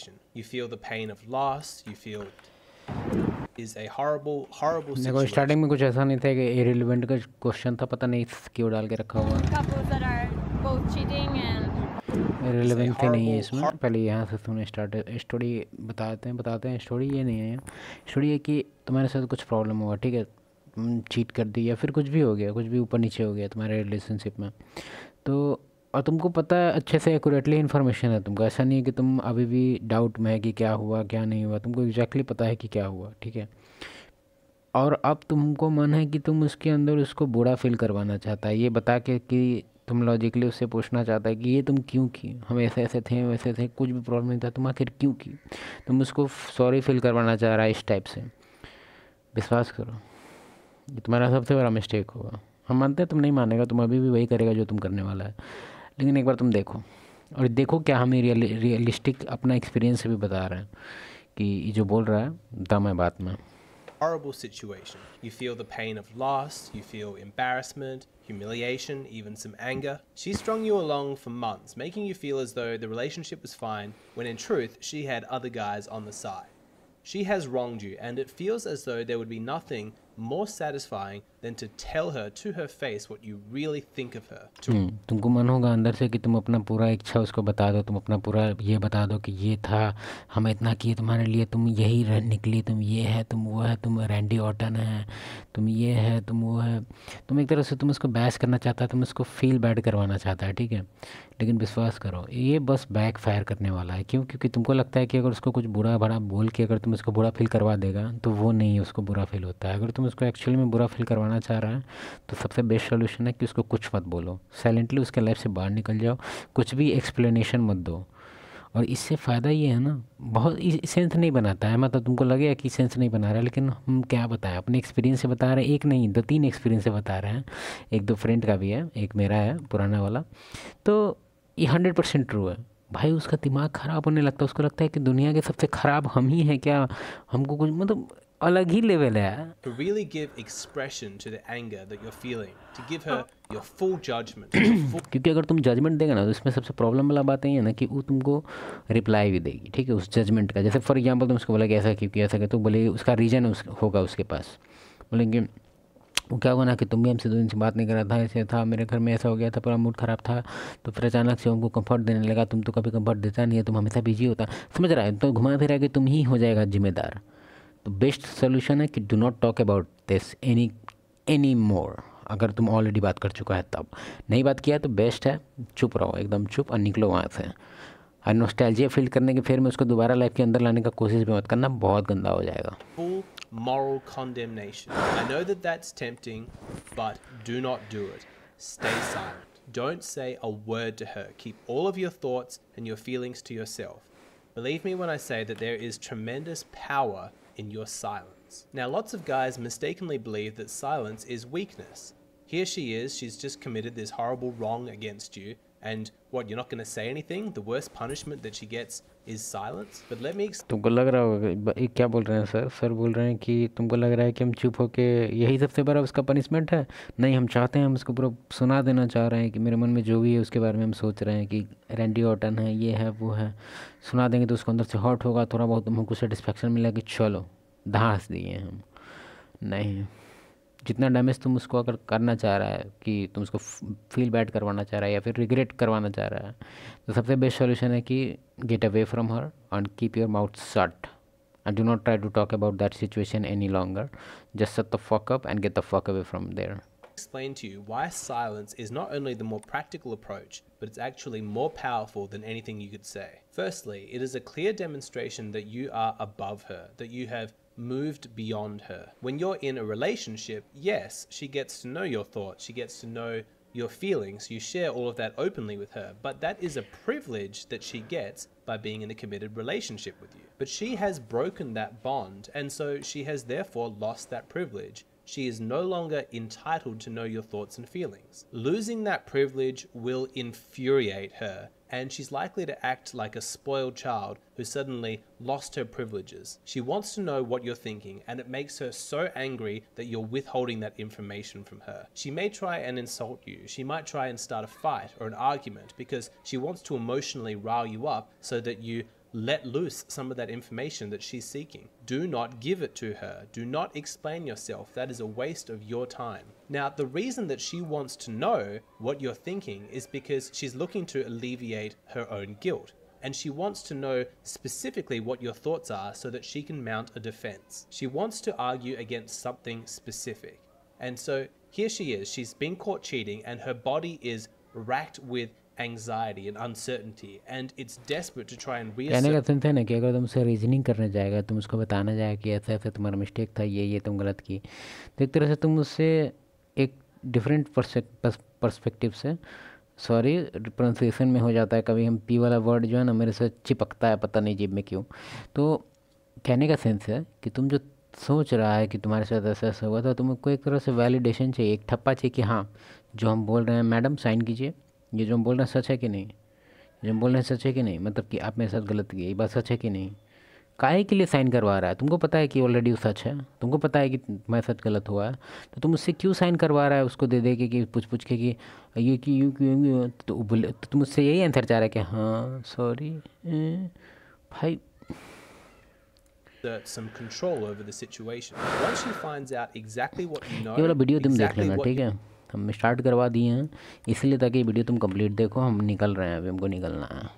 situation. You feel the pain of loss, you feel is a horrible देखो situation. Starting में कुछ ऐसा नहीं था कि इररिलेवेंट का क्वेश्चन था, पता नहीं क्यों डाल के रखा हुआ है। Couples that are both cheating and irrelevant थे नहीं है horrible, इसमें। पहले यहाँ से तुमने स्टार्ट स्टोरी बताते हैं। स्टोरी ये नहीं है, स्टोरी है कि तुम्हारे साथ कुछ प्रॉब्लम हुआ, ठीक है, तुम चीट कर दी या फिर कुछ भी हो गया, कुछ भी ऊपर नीचे हो गया तुम्हारे रिलेशनशिप में, तो और तुमको पता है अच्छे से एक्यूरेटली इन्फॉर्मेशन है तुमको, ऐसा नहीं है कि तुम अभी भी डाउट में है कि क्या हुआ क्या नहीं हुआ, तुमको एग्जैक्टली पता है कि क्या हुआ, ठीक है। और अब तुमको मन है कि तुम उसके अंदर उसको बुरा फील करवाना चाहता है, ये बता के कि तुम लॉजिकली उससे पूछना चाहता है कि ये तुम क्यों की, हम ऐसे ऐसे थे वैसे थे, कुछ भी प्रॉब्लम नहीं था, तुम आखिर क्यों की, तुम उसको सॉरी फील करवाना चाह रहा है इस टाइप से। विश्वास करो ये तुम्हारा सबसे बड़ा मिस्टेक होगा। हम मानते हैं तुम नहीं मानेगा, तुम अभी भी वही करेगा जो तुम करने वाला है, लेकिन एक बार तुम देखो, और देखो क्या हमें रियलिस्टिक अपना एक्सपीरियंस से भी बता रहे हैं कि ये जो बोल रहा है दम है बात में। horrible situation. You feel the pain of loss, you feel embarrassment, humiliation, even some anger. She strung you along for months, making you feel as though the relationship was fine, when in truth, she had other guys on the side. She has wronged you, and it feels as though there would be nothing more satisfying than to tell her to her face what you really think of her. तुमको मन होगा अंदर से कि तुम अपना पूरा इच्छा उसको बता दो, तुम अपना पूरा ये बता दो कि ये था, हम इतना किए तुम्हारे लिए, तुम यही निकली, तुम ये है, तुम वो है, तुम रैंडी ऑर्टन है, तुम ये है, तुम वो है, तुम एक तरह से तुम उसको बैश करना चाहता है, तुम उसको फील बैड करवाना चाहता है, ठीक है। लेकिन विश्वास करो ये बस बैक फायर करने वाला है। क्यों? क्योंकि तुमको लगता है कि अगर उसको कुछ बुरा भरा बोल के अगर तुम उसको बुरा फील करवा देगा तो वो नहीं, उसको बुरा फील होता है। अगर तुम उसको एक्चुअली में बुरा फील करवाना चाह रहा है तो सबसे बेस्ट सोल्यूशन है कि उसको कुछ मत बोलो, साइलेंटली उसके लाइफ से बाहर निकल जाओ, कुछ भी एक्सप्लेनेशन मत दो। और इससे फ़ायदा ये है ना, बहुत सेंस नहीं बनाता है, मतलब तुमको लगेगा कि सेंस नहीं बना रहा है, लेकिन हम क्या बताएं, अपने एक्सपीरियंस से बता रहे हैं, एक नहीं 2-3 एक्सपीरियंस से बता रहे हैं, एक दो फ्रेंड का भी है, एक मेरा है पुराना वाला। तो ये 100% ट्रू है भाई। उसका दिमाग ख़राब होने लगता है, उसको लगता है कि दुनिया के सबसे ख़राब हम ही हैं क्या, हमको कुछ मतलब अलग ही लेवल है। To really give expression to the anger that you're feeling, to give her your full judgment. क्योंकि अगर तुम जजमेंट देगा ना तो इसमें सबसे प्रॉब्लम वाला बात ये है ना कि वो तुमको रिप्लाई भी देगी, ठीक है, उस जजमेंट का। जैसे फॉर एग्जांपल तुम उसको बोला कि ऐसा क्योंकि ऐसा, तो बोले उसका रीज़न होगा उसके पास, बोलेंगे वो क्या हुआ ना कि तुम भी हमसे 2 दिन से बात नहीं कर रहा था, ऐसे था, मेरे घर में ऐसा हो गया था, पूरा मूड ख़राब था, तो फिर अचानक से हमको कंफर्ट देने लगा, तुम तो कभी कंफर्ट देता नहीं है, तुम हमेशा बिजी होता, समझ रहा है, तो घुमा फिरा के तुम ही हो जाएगा जिम्मेदार। तो बेस्ट सोल्यूशन है कि do not talk about this any more. अगर तुम ऑलरेडी बात कर चुका है तब, नहीं बात किया तो बेस्ट है चुप रहो, एकदम चुप, और निकलो वहाँ से। और नॉस्टैल्जिया फील करने के फिर में उसको दोबारा लाइफ के अंदर लाने का कोशिश भी मत करना, बहुत गंदा हो जाएगा। Full moral condemnation. I know that that's tempting, but do not do it. Stay silent. Don't say a word to her. Keep all of your thoughts and your feelings to yourself. Believe me when I say that there is tremendous power in your silence. Now, lots of guys mistakenly believe that silence is weakness. Here she is, she's just committed this horrible wrong against you, and what, you're not going to say anything? The worst punishment that she gets is silence? But let me तुमको लग रहा होगा ये क्या बोल रहे हैं sir? Sir बोल रहे हैं कि तुमको लग रहा है कि हम चुप होके यही सबसे बड़ा उसका पनिशमेंट है? नहीं, हम चाहते हैं, हम उसको पूरा सुना देना चाह रहे हैं कि मेरे मन में जो भी है उसके बारे में हम सोच रहे हैं कि रैंडी ऑर्टन है, ये है, वो है, सुना देंगे तो उसको अंदर से हॉट होगा, थोड़ा बहुत हमको सेटिस्फेक्शन मिलेगा कि चलो धांस दिए हम। नहीं, जितना डैमेज तुम उसको अगर करना चाह रहा है कि तुम उसको फील बैड करवाना चाह रहा है या फिर रिग्रेट करवाना चाह रहा है, तो सबसे बेस्ट सॉल्यूशन है कि get away from her and keep your mouth shut and do not try to talk about that situation any longer. Just shut the fuck up and get the fuck away from there. explain to you why silence is not only the more practical approach, but it's actually more powerful than anything you could say. Firstly, it is a clear demonstration that you are above her, that you have moved beyond her. When you're in a relationship, yes, she gets to know your thoughts, she gets to know your feelings, you share all of that openly with her, but that is a privilege that she gets by being in a committed relationship with you. But she has broken that bond, and so she has therefore lost that privilege. She is no longer entitled to know your thoughts and feelings. Losing that privilege will infuriate her, and she's likely to act like a spoiled child who suddenly lost her privileges. She wants to know what you're thinking, and it makes her so angry that you're withholding that information from her. She may try and insult you. She might try and start a fight or an argument because she wants to emotionally rile you up so that you let loose some of that information that she's seeking. Do not give it to her. Do not explain yourself. That is a waste of your time. Now, the reason that she wants to know what you're thinking is because she's looking to alleviate her own guilt. And she wants to know specifically what your thoughts are so that she can mount a defense. She wants to argue against something specific. And so here she is. She's been caught cheating and her body is racked with anxiety and uncertainty, and it's desperate to try and कहने का reassert. Sense है ना कि अगर तुम उससे reasoning करने जाएगा, तुम उसको बताना जाएगा कि ऐसा ऐसा तुम्हारा मिस्टेक था, ये तुम गलत की, तो एक तरह से तुम उससे एक डिफरेंट पर्सपेक्टिव से, सॉरी प्रोनाउंसिएशन में हो जाता है कभी, हम पी वाला वर्ड जो है ना मेरे से चिपकता है, पता नहीं जीभ में क्यों। तो कहने का सेंस है कि तुम जो सोच रहा है कि तुम्हारे साथ ऐसा ऐसा हुआ था, तुमको एक तरह से वैलिडेशन चाहिए, एक ठप्पा चाहिए कि हाँ जो हम बोल रहे हैं मैडम साइन कीजिए, ये जो हम बोल रहे हैं सच है कि नहीं, जो हम बोल रहे हैं सच है कि नहीं, मतलब कि आप मेरे साथ गलत किए, ये बात सच है कि नहीं। काहे के लिए साइन करवा रहा है? तुमको पता है कि ऑलरेडी वो सच है, तुमको पता है कि मेरे साथ गलत हुआ है, तो तुम उससे क्यों साइन करवा रहा है उसको दे दे के कि पूछ के कि ये कि यूँ क्यों, तो बोले तो तुम उससे यही आंसर चाह रहे कि हाँ सॉरी भाई। Some control over the situation. Once she finds out exactly what you know, ये वाला वीडियो तुम देख exactly लेना, what ठीक है? हम स्टार्ट करवा दिए हैं इसलिए ताकि वीडियो तुम कंप्लीट देखो, हम निकल रहे हैं अभी, हमको निकलना है।